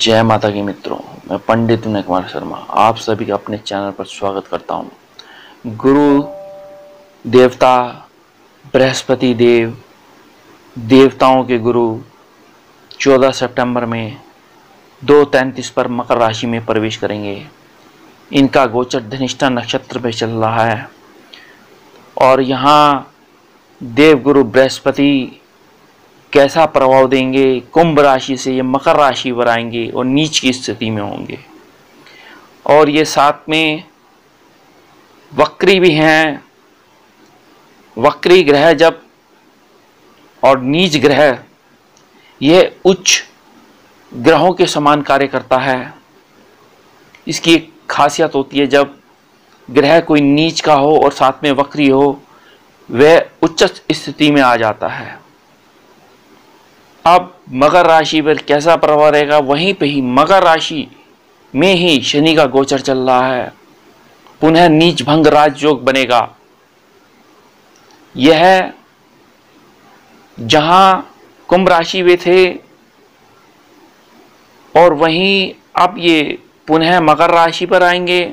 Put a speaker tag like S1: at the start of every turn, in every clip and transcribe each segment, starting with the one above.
S1: जय माता की मित्रों, मैं पंडित विनय कुमार शर्मा आप सभी का अपने चैनल पर स्वागत करता हूं। गुरु देवता बृहस्पति देव, देवताओं के गुरु 14 सितंबर में 2:33 पर मकर राशि में प्रवेश करेंगे। इनका गोचर धनिष्ठा नक्षत्र में चल रहा है और यहाँ देवगुरु बृहस्पति कैसा प्रभाव देंगे, कुंभ राशि से ये मकर राशि पर आएंगे और नीच की स्थिति में होंगे। और ये साथ में वक्री भी हैं। वक्री ग्रह जब और नीच ग्रह ये उच्च ग्रहों के समान कार्य करता है। इसकी एक खासियत होती है, जब ग्रह कोई नीच का हो और साथ में वक्री हो, वह उच्च स्थिति में आ जाता है। अब मकर राशि पर कैसा प्रभाव रहेगा, वहीं पे ही मकर राशि में ही शनि का गोचर चल रहा है। पुनः नीच भंग राजयोग बनेगा। यह जहां कुंभ राशि में थे और वहीं अब ये पुनः मकर राशि पर आएंगे,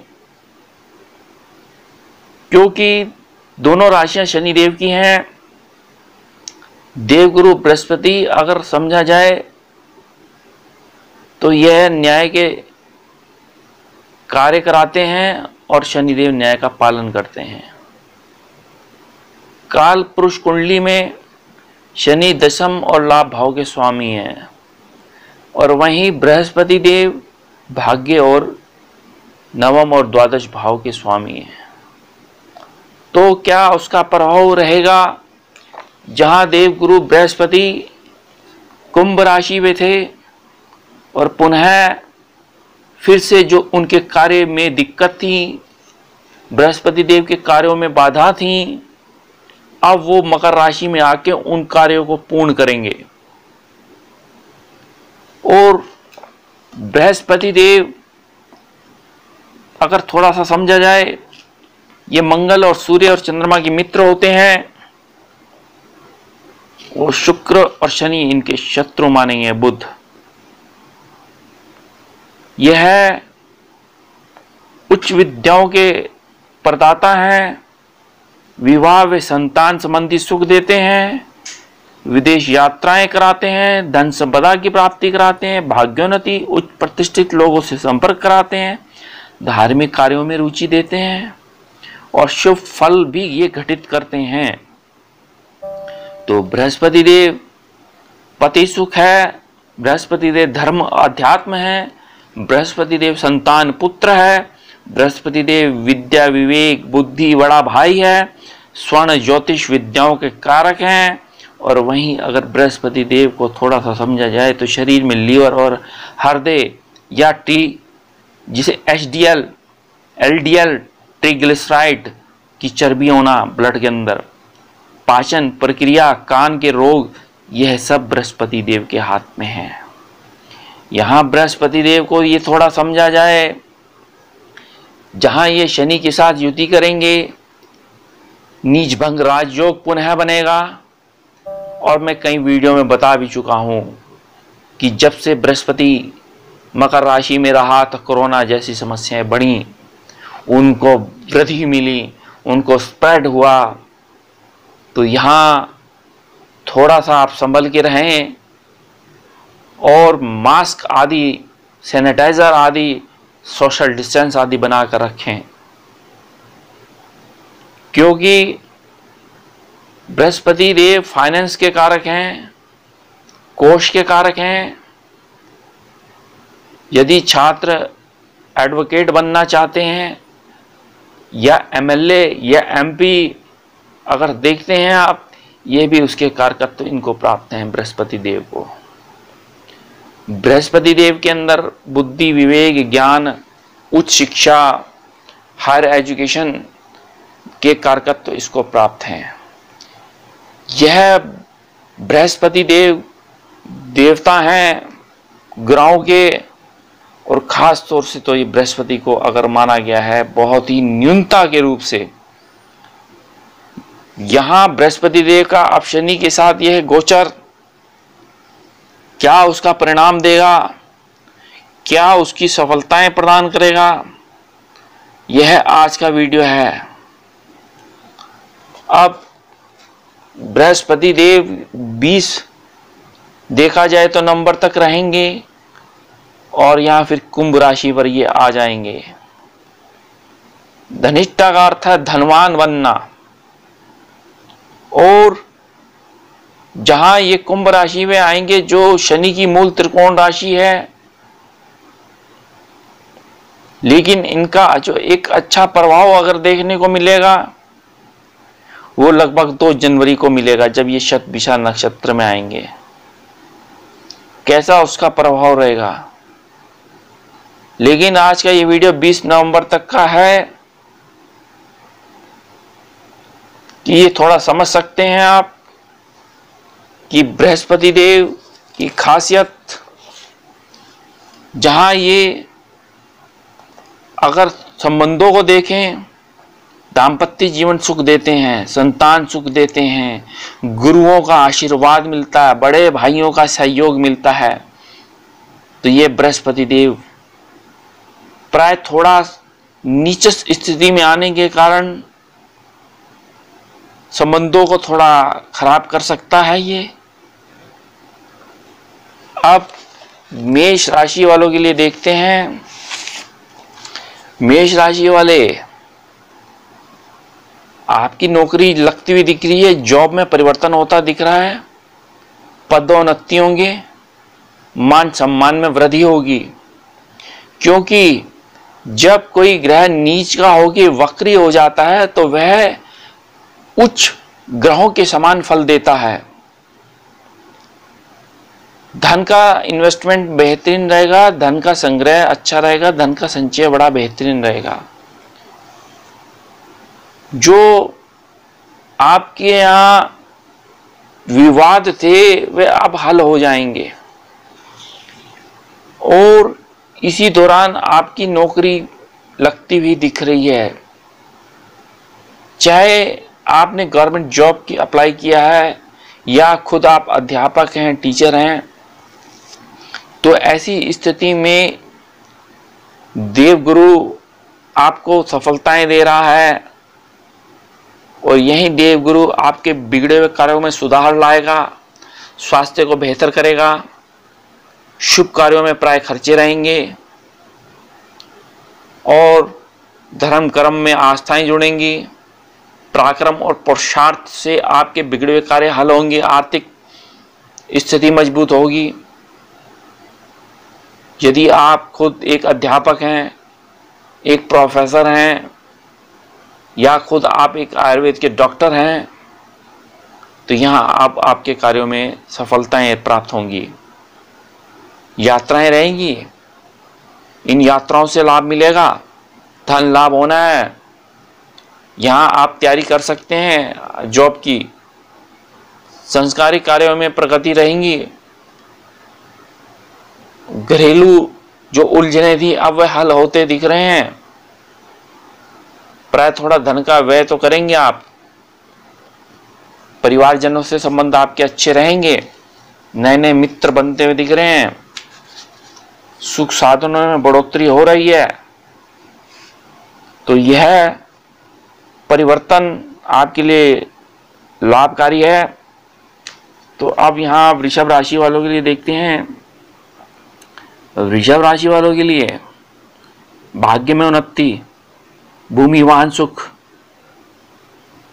S1: क्योंकि दोनों राशियां शनिदेव की हैं। देवगुरु बृहस्पति अगर समझा जाए तो यह न्याय के कार्य कराते हैं और शनिदेव न्याय का पालन करते हैं। काल पुरुष कुंडली में शनि दशम और लाभ भाव के स्वामी हैं और वहीं बृहस्पति देव भाग्य और नवम और द्वादश भाव के स्वामी हैं। तो क्या उसका प्रभाव रहेगा? जहां देवगुरु बृहस्पति कुंभ राशि में थे और पुनः फिर से जो उनके कार्य में दिक्कत थी, बृहस्पति देव के कार्यों में बाधा थी, अब वो मकर राशि में आके उन कार्यों को पूर्ण करेंगे। और बृहस्पति देव अगर थोड़ा सा समझा जाए, ये मंगल और सूर्य और चंद्रमा के मित्र होते हैं और शुक्र और शनि इनके शत्रु मानेंगे। बुध यह उच्च विद्याओं के प्रदाता हैं। विवाह व संतान संबंधी सुख देते हैं। विदेश यात्राएं कराते हैं। धन संपदा की प्राप्ति कराते हैं। भाग्योन्नति, उच्च प्रतिष्ठित लोगों से संपर्क कराते हैं। धार्मिक कार्यों में रुचि देते हैं और शुभ फल भी ये घटित करते हैं। तो बृहस्पति देव पति सुख है, बृहस्पति देव धर्म अध्यात्म है, बृहस्पति देव संतान पुत्र है, बृहस्पति देव विद्या विवेक बुद्धि बड़ा भाई है, स्वर्ण ज्योतिष विद्याओं के कारक हैं। और वहीं अगर बृहस्पति देव को थोड़ा सा समझा जाए तो शरीर में लीवर और हृदय या जिसे HDL LDL ट्रिग्लिसराइड की चर्बी होना ब्लड के अंदर, पाचन प्रक्रिया, कान के रोग, यह सब बृहस्पति देव के हाथ में है। यहां बृहस्पति देव को ये थोड़ा समझा जाए, जहां ये शनि के साथ युति करेंगे, नीच भंग राजयोग पुनः बनेगा। और मैं कई वीडियो में बता भी चुका हूं कि जब से बृहस्पति मकर राशि में रहा तो कोरोना जैसी समस्याएं बढ़ी, उनको वृद्धि मिली, उनको स्प्रेड हुआ। तो यहाँ थोड़ा सा आप संभल के रहें और मास्क आदि, सैनिटाइजर आदि, सोशल डिस्टेंस आदि बनाकर रखें, क्योंकि बृहस्पति देव फाइनेंस के कारक हैं, कोष के कारक हैं। यदि छात्र एडवोकेट बनना चाहते हैं या MLA या MP अगर देखते हैं आप, ये भी उसके कारकत्व इनको प्राप्त हैं बृहस्पति देव को। बृहस्पति देव के अंदर बुद्धि विवेक ज्ञान, उच्च शिक्षा, हायर एजुकेशन के कारकत्व इसको प्राप्त हैं। यह बृहस्पति देव देवता हैं ग्रहों के, और खास तौर से तो ये बृहस्पति को अगर माना गया है बहुत ही न्यूनता के रूप से। यहां बृहस्पति देव का अब शनि के साथ यह गोचर क्या उसका परिणाम देगा, क्या उसकी सफलताएं प्रदान करेगा, यह आज का वीडियो है। अब बृहस्पति देव 20 देखा जाए तो नंबर तक रहेंगे और यहां फिर कुंभ राशि पर ये आ जाएंगे। धनिष्ठा का अर्थ है धनवान बनना, और जहां ये कुंभ राशि में आएंगे जो शनि की मूल त्रिकोण राशि है, लेकिन इनका जो एक अच्छा प्रभाव अगर देखने को मिलेगा वो लगभग 2 जनवरी को मिलेगा, जब ये शतभिषा नक्षत्र में आएंगे। कैसा उसका प्रभाव रहेगा, लेकिन आज का ये वीडियो 20 नवंबर तक का है कि ये थोड़ा समझ सकते हैं आप कि बृहस्पति देव की खासियत, जहां ये अगर संबंधों को देखें, दाम्पत्य जीवन सुख देते हैं, संतान सुख देते हैं, गुरुओं का आशीर्वाद मिलता है, बड़े भाइयों का सहयोग मिलता है, तो ये बृहस्पति देव प्राय थोड़ा नीच स्थिति में आने के कारण संबंधों को थोड़ा खराब कर सकता है ये। अब मेष राशि वालों के लिए देखते हैं। मेष राशि वाले, आपकी नौकरी लगती हुई दिख रही है, जॉब में परिवर्तन होता दिख रहा है, पदोन्नति होंगे, मान सम्मान में वृद्धि होगी, क्योंकि जब कोई ग्रह नीच का होकर वक्री हो जाता है तो वह उच्च ग्रहों के समान फल देता है। धन का इन्वेस्टमेंट बेहतरीन रहेगा, धन का संग्रह अच्छा रहेगा, धन का संचय बड़ा बेहतरीन रहेगा। जो आपके यहाँ विवाद थे वे अब हल हो जाएंगे, और इसी दौरान आपकी नौकरी लगती हुई दिख रही है। चाहे आपने गवर्नमेंट जॉब की अप्लाई किया है या खुद आप अध्यापक हैं, टीचर हैं, तो ऐसी स्थिति में देवगुरु आपको सफलताएं दे रहा है, और यही देवगुरु आपके बिगड़े हुए कार्यों में सुधार लाएगा, स्वास्थ्य को बेहतर करेगा, शुभ कार्यों में प्राय खर्चे रहेंगे, और धर्म कर्म में आस्थाएं जुड़ेंगी। पराक्रम और पुरुषार्थ से आपके बिगड़े हुए कार्य हल होंगे, आर्थिक स्थिति मजबूत होगी। यदि आप खुद एक अध्यापक हैं, एक प्रोफेसर हैं, या खुद आप एक आयुर्वेद के डॉक्टर हैं, तो यहाँ आपके कार्यों में सफलताएं प्राप्त होंगी। यात्राएं रहेंगी, इन यात्राओं से लाभ मिलेगा, धन लाभ होना है। यहाँ आप तैयारी कर सकते हैं जॉब की, संस्कारिक कार्यों में प्रगति रहेंगी। घरेलू जो उलझने थी अब वह हल होते दिख रहे हैं। प्राय थोड़ा धन का व्यय तो करेंगे आप, परिवारजनों से संबंध आपके अच्छे रहेंगे, नए नए मित्र बनते हुए दिख रहे हैं, सुख साधनों में बढ़ोतरी हो रही है। तो यह परिवर्तन आपके लिए लाभकारी है। तो अब यहाँ वृषभ राशि वालों के लिए देखते हैं। वृषभ राशि वालों के लिए भाग्य में उन्नति, भूमि वाहन सुख,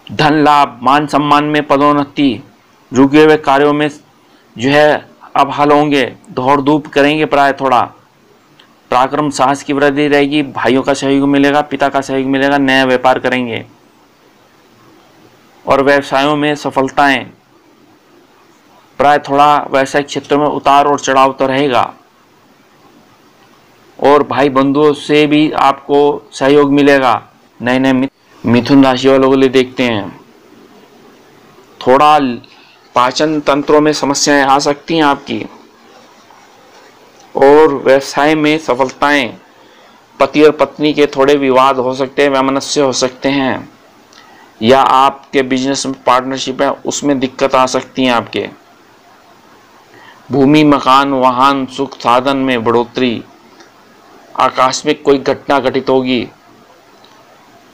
S1: धन लाभ, मान सम्मान में पदोन्नति, रुके हुए कार्यों में जो है अब हल होंगे, दौड़ धूप करेंगे, प्राय थोड़ा पराक्रम साहस की वृद्धि रहेगी, भाइयों का सहयोग मिलेगा, पिता का सहयोग मिलेगा, नया व्यापार करेंगे, और व्यवसायों में सफलताएं, प्राय थोड़ा व्यवसायिक क्षेत्र में उतार और चढ़ाव तो रहेगा, और भाई बंधुओं से भी आपको सहयोग मिलेगा, नए नए। मिथुन राशि वालों के लिए देखते हैं। थोड़ा पाचन तंत्रों में समस्याएं आ सकती हैं आपकी, और व्यवसाय में सफलताएं, पति और पत्नी के थोड़े विवाद हो सकते हैं, वैमनस्य हो सकते हैं, या आपके बिजनेस में पार्टनरशिप है उसमें दिक्कत आ सकती है आपके। भूमि, मकान, वाहन, सुख साधन में बढ़ोतरी, आकस्मिक कोई घटना घटित होगी।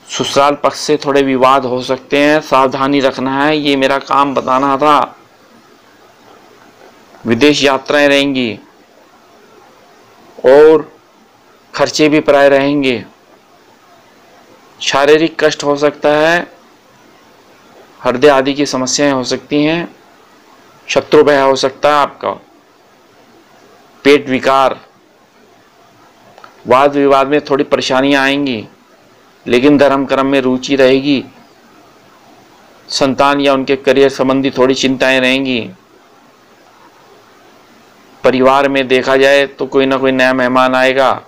S1: ससुराल पक्ष से थोड़े विवाद हो सकते हैं, सावधानी रखना है, ये मेरा काम बताना था। विदेश यात्राएं रहेंगी और खर्चे भी प्राय रहेंगे। शारीरिक कष्ट हो सकता है, हृदय आदि की समस्याएं हो सकती हैं, शत्रु भय हो सकता है आपका, पेट विकार, वाद विवाद में थोड़ी परेशानियां आएंगी, लेकिन धर्म कर्म में रुचि रहेगी। संतान या उनके करियर संबंधी थोड़ी चिंताएं रहेंगी। परिवार में देखा जाए तो कोई ना कोई नया मेहमान आएगा,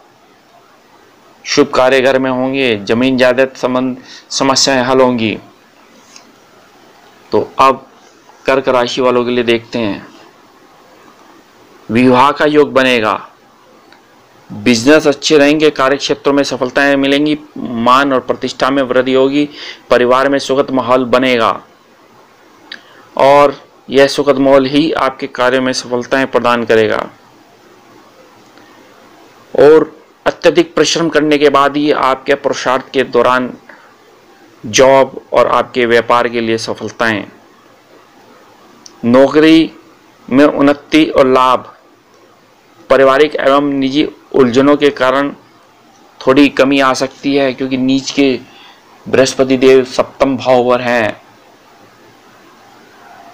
S1: शुभ कार्य घर में होंगे, जमीन जायदाद संबंध समस्याएं हल होंगी। तो अब कर्क राशि वालों के लिए देखते हैं। विवाह का योग बनेगा, बिजनेस अच्छे रहेंगे, कार्य क्षेत्रों में सफलताएं मिलेंगी, मान और प्रतिष्ठा में वृद्धि होगी, परिवार में सुखद माहौल बनेगा और यह सुखद माहौल ही आपके कार्य में सफलताएं प्रदान करेगा। और अत्यधिक परिश्रम करने के बाद ही आपके पुरुषार्थ के दौरान जॉब और आपके व्यापार के लिए सफलताएं, नौकरी में उन्नति और लाभ, पारिवारिक एवं निजी उलझनों के कारण थोड़ी कमी आ सकती है, क्योंकि नीच के बृहस्पति देव सप्तम भाव पर हैं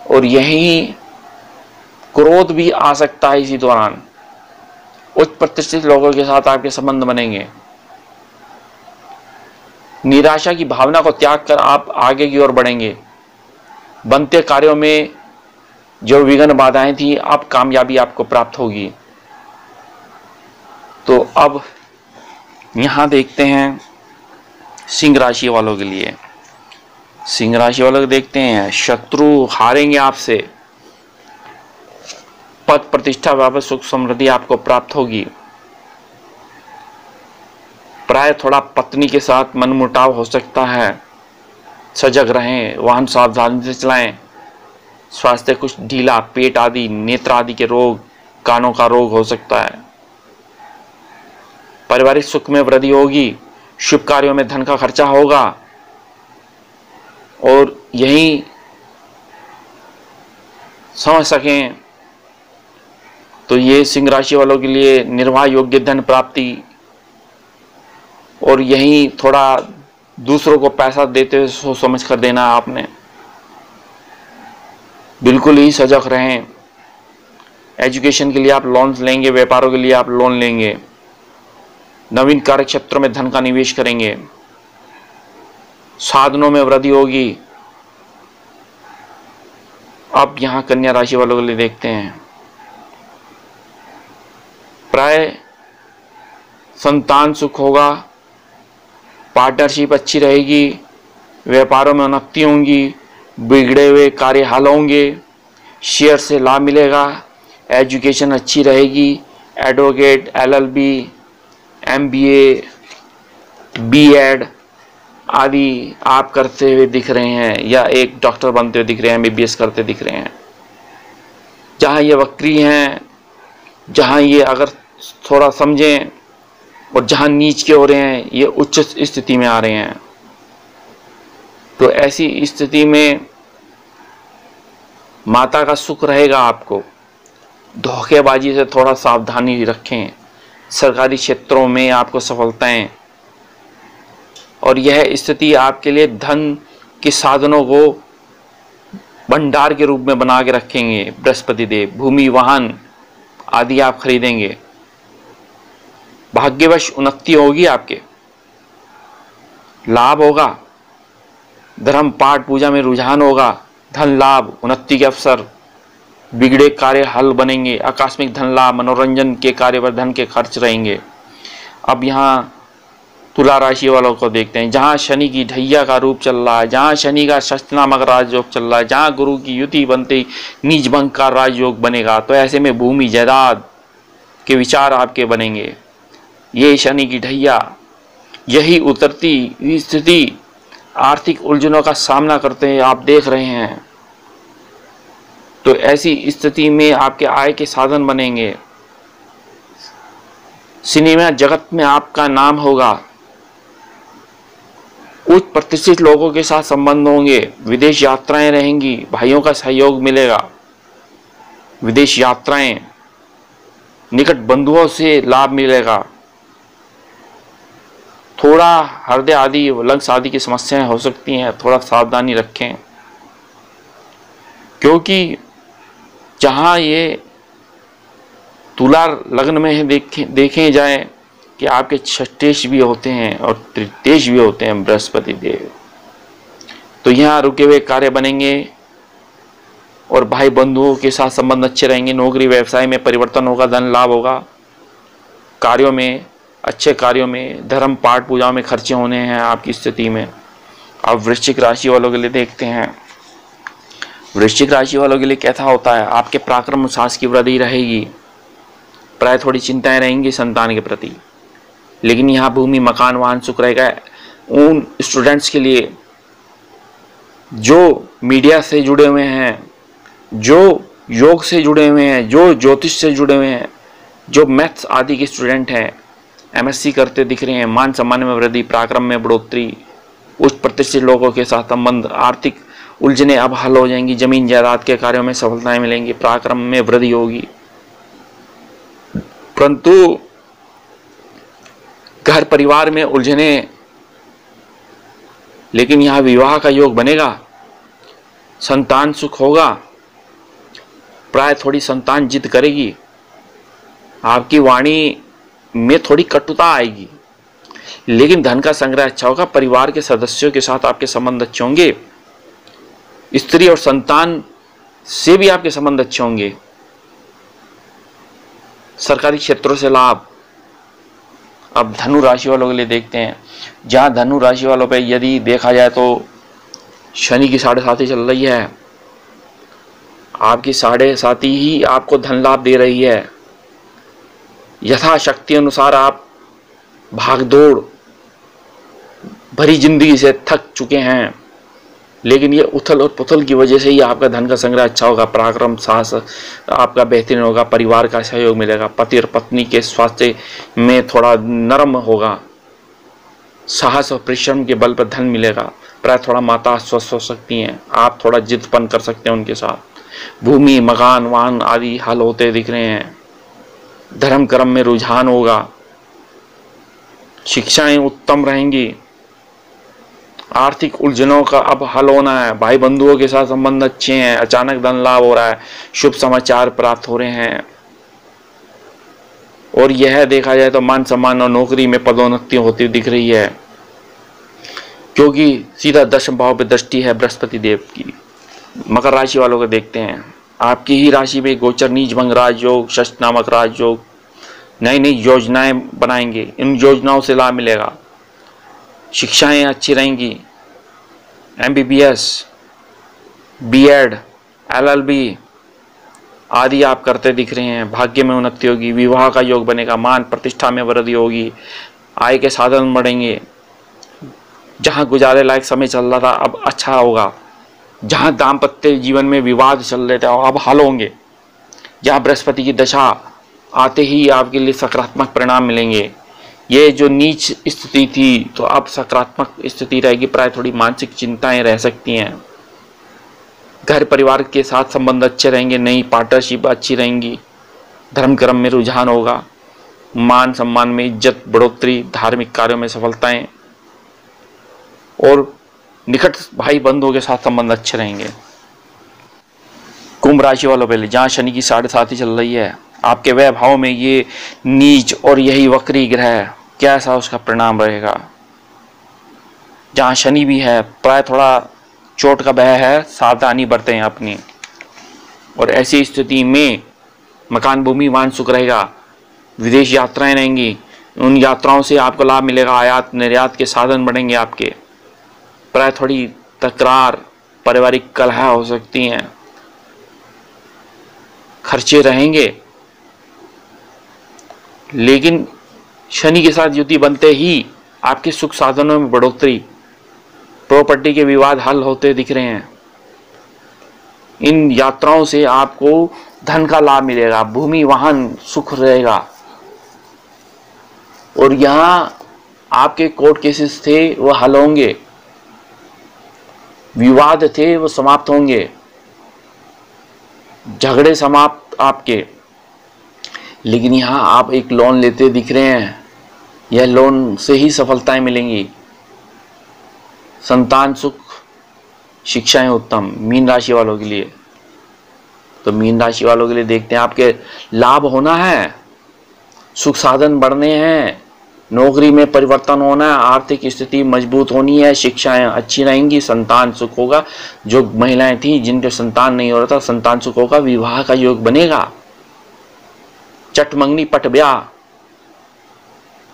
S1: और यही क्रोध भी आ सकता है इसी दौरान। उच्च प्रतिष्ठित लोगों के साथ आपके संबंध बनेंगे। निराशा की भावना को त्याग कर आप आगे की ओर बढ़ेंगे। बनते कार्यों में जो विघ्न बाधाएं थी, अब कामयाबी आपको प्राप्त होगी। तो अब यहां देखते हैं सिंह राशि वालों के लिए। सिंह राशि वालों को देखते हैं, शत्रु हारेंगे आपसे, पद प्रतिष्ठा वापस सुख समृद्धि आपको प्राप्त होगी। प्राय थोड़ा पत्नी के साथ मनमुटाव हो सकता है, सजग रहें, वाहन सावधानी से चलाएं। स्वास्थ्य कुछ ढीला, पेट आदि, नेत्र आदि के रोग, कानों का रोग हो सकता है। पारिवारिक सुख में वृद्धि होगी, शुभ कार्यों में धन का खर्चा होगा और यही समझ सकें तो ये सिंह राशि वालों के लिए निर्वाह योग्य धन प्राप्ति और यही थोड़ा दूसरों को पैसा देते हुए सोच समझ कर देना। आपने बिल्कुल ही सजग रहें। एजुकेशन के लिए आप लोन लेंगे, व्यापारों के लिए आप लोन लेंगे, नवीन कार्य क्षेत्रों में धन का निवेश करेंगे, साधनों में वृद्धि होगी। अब यहां कन्या राशि वालों के लिए देखते हैं। प्राय संतान सुख होगा, पार्टनरशिप अच्छी रहेगी, व्यापारों में उन्नति होंगी, बिगड़े हुए कार्य हल होंगे, शेयर से लाभ मिलेगा, एजुकेशन अच्छी रहेगी, एडवोकेट, LLB, MBA, B.Ed आदि आप करते हुए दिख रहे हैं या एक डॉक्टर बनते हुए दिख रहे हैं, MBBS करते दिख रहे हैं। जहां ये वक्री हैं, जहां ये अगर थोड़ा समझें और जहां नीच के हो रहे हैं, ये उच्च स्थिति में आ रहे हैं। तो ऐसी स्थिति में माता का सुख रहेगा आपको। धोखेबाजी से थोड़ा सावधानी रखें। सरकारी क्षेत्रों में आपको सफलताएं और यह स्थिति आपके लिए धन के साधनों को भंडार के रूप में बना के रखेंगे बृहस्पति देव। भूमि, वाहन आदि आप खरीदेंगे। भाग्यवश उन्नति होगी, आपके लाभ होगा, धर्म पाठ पूजा में रुझान होगा, धन लाभ, उन्नति के अवसर, बिगड़े कार्य हल बनेंगे, आकस्मिक धन लाभ, मनोरंजन के कार्य पर धन के खर्च रहेंगे। अब यहाँ तुला राशि वालों को देखते हैं। जहाँ शनि की ढैया का रूप चल रहा है, जहाँ शनि का षष्ठ नामक राजयोग चल रहा है, जहाँ गुरु की युति बनते नीच भंग का राजयोग बनेगा, तो ऐसे में भूमि जायदाद के विचार आपके बनेंगे। ये शनि की ढैया, यही उतरती स्थिति आर्थिक उलझनों का सामना करते हैं आप देख रहे हैं। तो ऐसी स्थिति में आपके आय के साधन बनेंगे। सिनेमा जगत में आपका नाम होगा, उच्च प्रतिष्ठित लोगों के साथ संबंध होंगे, विदेश यात्राएं रहेंगी, भाइयों का सहयोग मिलेगा, विदेश यात्राएं, निकट बंधुओं से लाभ मिलेगा। थोड़ा हृदय आदि लंग्स आदि की समस्याएं हो सकती हैं, थोड़ा सावधानी रखें, क्योंकि जहां ये तुला लग्न में है, देखें जाए कि आपके षष्ठेश भी होते हैं और तृतीयेश भी होते हैं बृहस्पति देव, तो यहाँ रुके हुए कार्य बनेंगे और भाई बंधुओं के साथ संबंध अच्छे रहेंगे। नौकरी व्यवसाय में परिवर्तन होगा, धन लाभ होगा, कार्यों में, अच्छे कार्यों में, धर्म पाठ पूजाओं में खर्चे होने हैं आपकी स्थिति में। अब वृश्चिक राशि वालों के लिए देखते हैं। वृश्चिक राशि वालों के लिए कैसा होता है? आपके पराक्रम साहस की वृद्धि रहेगी, प्राय थोड़ी चिंताएं रहेंगी संतान के प्रति, लेकिन यहाँ भूमि मकान वाहन सुख रहेगा। उन स्टूडेंट्स के लिए जो मीडिया से जुड़े हुए हैं, जो योग से जुड़े हुए हैं, जो ज्योतिष से जुड़े हुए हैं, जो मैथ्स आदि के स्टूडेंट हैं, एमएससी करते दिख रहे हैं, मान सम्मान में वृद्धि, पराक्रम में बढ़ोतरी, उच्च प्रतिष्ठित लोगों के साथ संबंध, आर्थिक उलझने अब हल हो जाएंगी, जमीन जायदाद के कार्यों में सफलताएं मिलेंगी, पराक्रम में वृद्धि होगी। परंतु घर परिवार में उलझने, लेकिन यहां विवाह का योग बनेगा, संतान सुख होगा, प्राय थोड़ी संतान जिद करेगी, आपकी वाणी में थोड़ी कटुता आएगी, लेकिन धन का संग्रह अच्छा होगा, परिवार के सदस्यों के साथ आपके संबंध अच्छे होंगे, स्त्री और संतान से भी आपके संबंध अच्छे होंगे, सरकारी क्षेत्रों से लाभ। अब धनु राशि वालों के लिए देखते हैं। जहां धनु राशि वालों पे यदि देखा जाए तो शनि की 7.5 चल रही है, आपकी 7.5 ही आपको धन लाभ दे रही है। यथाशक्ति अनुसार आप भागदौड़ भरी जिंदगी से थक चुके हैं, लेकिन ये उथल और पुथल की वजह से ही आपका धन का संग्रह अच्छा होगा, पराक्रम साहस आपका बेहतरीन होगा, परिवार का सहयोग मिलेगा, पति और पत्नी के स्वास्थ्य में थोड़ा नरम होगा, साहस और परिश्रम के बल पर धन मिलेगा, प्राय थोड़ा माता अस्वस्थ हो सकती हैं, आप थोड़ा जिद्दपन कर सकते हैं उनके साथ। भूमि मकान वाहन आदि हल होते दिख रहे हैं, धर्म कर्म में रुझान होगा, शिक्षाएं उत्तम रहेंगी, आर्थिक उलझनों का अब हल होना है, भाई बंधुओं के साथ संबंध अच्छे हैं, अचानक धन लाभ हो रहा है, शुभ समाचार प्राप्त हो रहे हैं, और यह देखा जाए तो मान सम्मान और नौकरी में पदोन्नति होती दिख रही है, क्योंकि सीधा 10वें भाव पे दृष्टि है बृहस्पति देव की। मकर राशि वालों को देखते हैं। आपकी ही राशि में गोचर नीच भंग राजयोग, षष्ठ नामक राजयोग नई नई योजनाएं बनाएंगे, इन योजनाओं से लाभ मिलेगा, शिक्षाएं अच्छी रहेंगी, MBBS, B.Ed, LLB आदि आप करते दिख रहे हैं, भाग्य में उन्नति होगी, विवाह का योग बनेगा, मान प्रतिष्ठा में वृद्धि होगी, आय के साधन बढ़ेंगे, जहां गुजारे लायक समय चल रहा था अब अच्छा होगा, जहां दाम्पत्य जीवन में विवाद चल रहे थे अब हल होंगे, जहां बृहस्पति की दशा आते ही आपके लिए सकारात्मक परिणाम मिलेंगे। ये जो नीच स्थिति थी तो अब सकारात्मक स्थिति रहेगी, प्राय थोड़ी मानसिक चिंताएं रह सकती हैं, घर परिवार के साथ संबंध अच्छे रहेंगे, नई पार्टनरशिप अच्छी रहेंगी, धर्म कर्म में रुझान होगा, मान सम्मान में इज्जत बढ़ोतरी, धार्मिक कार्यों में सफलताएं, और निकट भाई बंधुओं के साथ संबंध अच्छे रहेंगे। कुंभ राशि वालों पहले, जहां शनि की 7.5 चल रही है, आपके वैभाव में ये नीच और यही वक्री ग्रह, कैसा उसका परिणाम रहेगा। जहां शनि भी है, प्राय थोड़ा चोट का भय है, सावधानी बरतें अपनी, और ऐसी स्थिति में मकान भूमि वाहन सुख रहेगा, विदेश यात्राएं रहेंगी, उन यात्राओं से आपको लाभ मिलेगा, आयात निर्यात के साधन बढ़ेंगे आपके, प्राय थोड़ी तकरार पारिवारिक कलह हो सकती हैं, खर्चे रहेंगे, लेकिन शनि के साथ युति बनते ही आपके सुख साधनों में बढ़ोतरी, प्रॉपर्टी के विवाद हल होते दिख रहे हैं, इन यात्राओं से आपको धन का लाभ मिलेगा, भूमि वाहन सुख रहेगा, और यहाँ आपके कोर्ट केसेस थे वो हल होंगे, विवाद थे वो समाप्त होंगे, झगड़े समाप्त आपके। लेकिन यहाँ आप एक लोन लेते दिख रहे हैं, यह लोन से ही सफलताएं मिलेंगी। संतान सुख, शिक्षाएं उत्तम मीन राशि वालों के लिए। तो मीन राशि वालों के लिए देखते हैं, आपके लाभ होना है, सुख साधन बढ़ने हैं, नौकरी में परिवर्तन होना है, आर्थिक स्थिति मजबूत होनी है, शिक्षाएं अच्छी रहेंगी, संतान सुख होगा। जो महिलाएं थी जिनके संतान नहीं हो रहा था, संतान सुख होगा, विवाह का योग बनेगा, चट मंगनी पट ब्याह,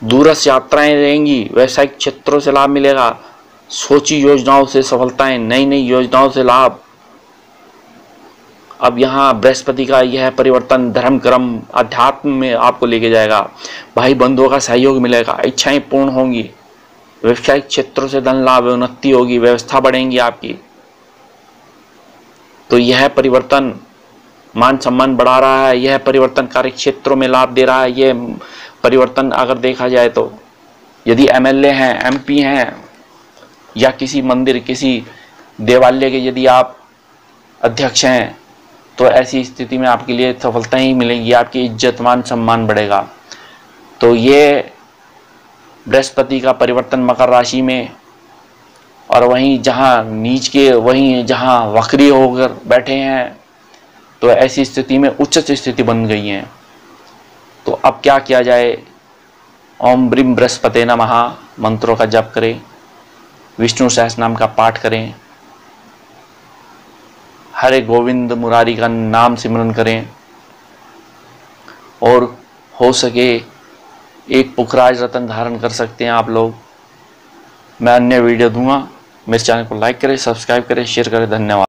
S1: दूरस्थ यात्राएं रहेंगी, व्यावसायिक क्षेत्रों से लाभ मिलेगा, सोची योजनाओं से सफलताएं, नई नई योजनाओं से लाभ। अब यहाँ बृहस्पति का यह परिवर्तन धर्म कर्म अध्यात्म में आपको लेके जाएगा, भाई बंधुओं का सहयोग मिलेगा, इच्छाएं पूर्ण होंगी, व्यावसायिक क्षेत्रों से धन लाभ, उन्नति होगी, व्यवस्था बढ़ेंगी आपकी। तो यह परिवर्तन मान सम्मान बढ़ा रहा है, यह परिवर्तन कार्य क्षेत्रों में लाभ दे रहा है। यह परिवर्तन अगर देखा जाए तो यदि एमएलए हैं, एमपी हैं, या किसी मंदिर किसी देवालय के यदि आप अध्यक्ष हैं, तो ऐसी स्थिति में आपके लिए सफलताएं ही मिलेंगी, आपकी इज्जत मान सम्मान बढ़ेगा। तो ये बृहस्पति का परिवर्तन मकर राशि में, और वहीं जहां नीच के वहीं जहां वक्री होकर बैठे हैं, तो ऐसी स्थिति में उच्च स्थिति बन गई है। तो अब क्या किया जाए? ओम ब्रीम बृहस्पते नमः मंत्रों का जप करें, विष्णु सहस्रनाम का पाठ करें, हरे गोविंद मुरारी का नाम सिमरन करें, और हो सके एक पुखराज रत्न धारण कर सकते हैं आप लोग। मैं अन्य वीडियो दूंगा, मेरे चैनल को लाइक करें, सब्सक्राइब करें, शेयर करें। धन्यवाद।